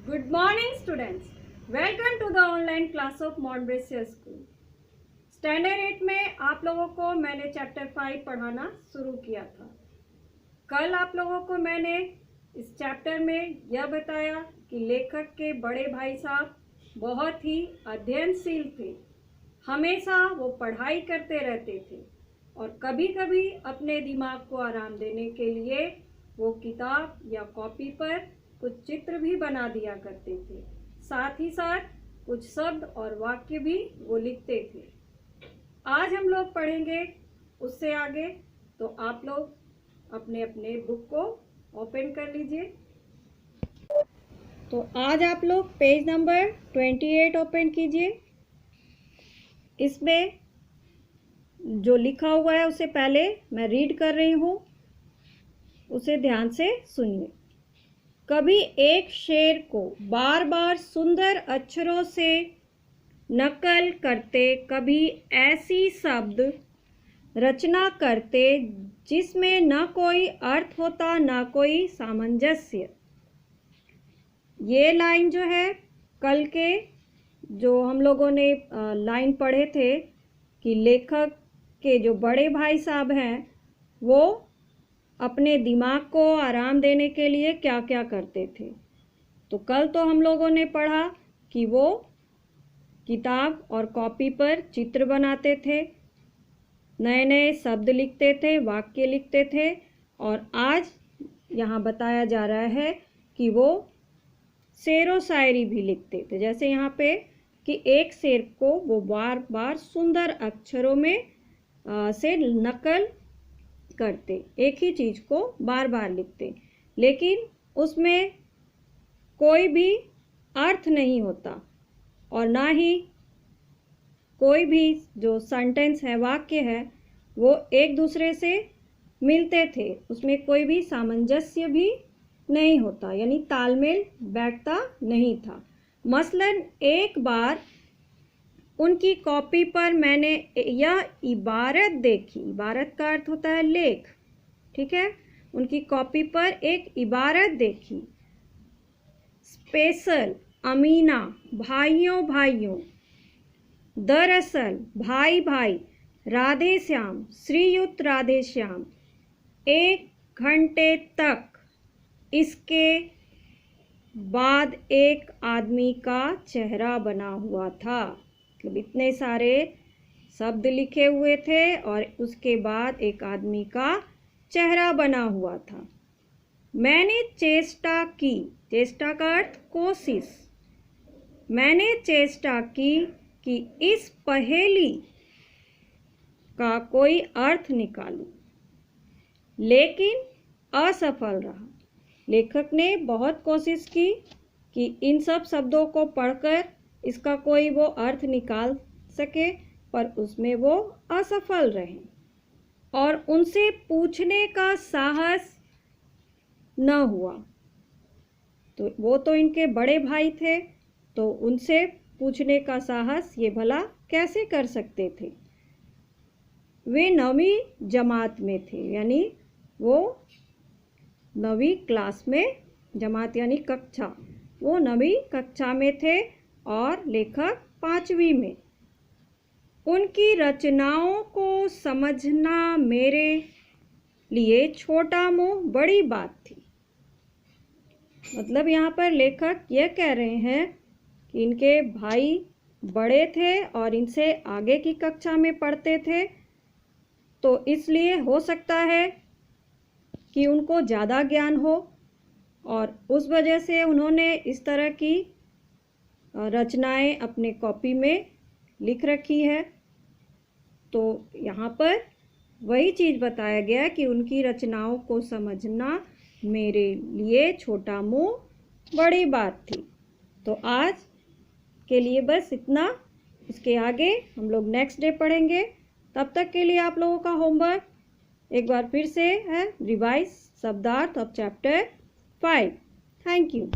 Good morning students. Welcome to the online class of Montbressier School. Standard 8 में आप लोगों को मैंने चैप्टर 5 पढ़ाना शुरू किया था। कल आप लोगों को मैंने इस चैप्टर में यह बताया कि लेखक के बड़े भाई साहब बहुत ही अध्ययनशील थे। हमेशा वो पढ़ाई करते रहते थे और कभी कभी अपने दिमाग को आराम देने के लिए वो किताब या कॉपी पर कुछ चित्र भी बना दिया करते थे। साथ ही साथ कुछ शब्द और वाक्य भी वो लिखते थे। आज हम लोग पढ़ेंगे उससे आगे, तो आप लोग अपने अपने बुक को ओपन कर लीजिए। तो आज आप लोग पेज नंबर 28 ओपन कीजिए। इसमें जो लिखा हुआ है उसे पहले मैं रीड कर रही हूँ, उसे ध्यान से सुनिए। कभी एक शेर को बार बार सुंदर अक्षरों से नकल करते, कभी ऐसी शब्द रचना करते जिसमें न कोई अर्थ होता न कोई सामंजस्य। ये लाइन जो है कल के जो हम लोगों ने लाइन पढ़े थे कि लेखक के जो बड़े भाई साहब हैं वो अपने दिमाग को आराम देने के लिए क्या क्या करते थे। तो कल तो हम लोगों ने पढ़ा कि वो किताब और कॉपी पर चित्र बनाते थे, नए नए शब्द लिखते थे, वाक्य लिखते थे। और आज यहाँ बताया जा रहा है कि वो शेरो शायरी भी लिखते थे। जैसे यहाँ पे कि एक शेर को वो बार बार सुंदर अक्षरों में से नकल करते, एक ही चीज को बार बार लिखते, लेकिन उसमें कोई भी अर्थ नहीं होता और ना ही कोई भी जो सेंटेंस है, वाक्य है, वो एक दूसरे से मिलते थे। उसमें कोई भी सामंजस्य भी नहीं होता, यानी तालमेल बैठता नहीं था। मसलन एक बार उनकी कॉपी पर मैंने यह इबारत देखी। इबारत का अर्थ होता है लेख, ठीक है। उनकी कॉपी पर एक इबारत देखी। स्पेशल, अमीना, भाइयों भाइयों, दरअसल, भाई भाई, राधे श्याम, श्रीयुत राधे श्याम, 1 घंटे तक, इसके बाद एक आदमी का चेहरा बना हुआ था। मतलब इतने सारे शब्द लिखे हुए थे और उसके बाद एक आदमी का चेहरा बना हुआ था। मैंने चेष्टा की, चेष्टा का अर्थ कोशिश, मैंने चेष्टा की कि इस पहेली का कोई अर्थ निकालूं, लेकिन असफल रहा। लेखक ने बहुत कोशिश की कि इन सब शब्दों को पढ़कर इसका कोई वो अर्थ निकाल सके, पर उसमें वो असफल रहे और उनसे पूछने का साहस न हुआ। तो वो तो इनके बड़े भाई थे, तो उनसे पूछने का साहस ये भला कैसे कर सकते थे। वे 9वीं जमात में थे, यानी वो 9वीं क्लास में, जमात यानी कक्षा, वो 9वीं कक्षा में थे और लेखक 5वीं में। उनकी रचनाओं को समझना मेरे लिए छोटा मोह बड़ी बात थी। मतलब यहाँ पर लेखक यह कह रहे हैं कि इनके भाई बड़े थे और इनसे आगे की कक्षा में पढ़ते थे, तो इसलिए हो सकता है कि उनको ज़्यादा ज्ञान हो और उस वजह से उन्होंने इस तरह की रचनाएं अपने कॉपी में लिख रखी है। तो यहाँ पर वही चीज़ बताया गया कि उनकी रचनाओं को समझना मेरे लिए छोटा मुँह बड़ी बात थी। तो आज के लिए बस इतना। इसके आगे हम लोग नेक्स्ट डे पढ़ेंगे। तब तक के लिए आप लोगों का होमवर्क एक बार फिर से है रिवाइज शब्दार्थ ऑफ चैप्टर 5। Thank you.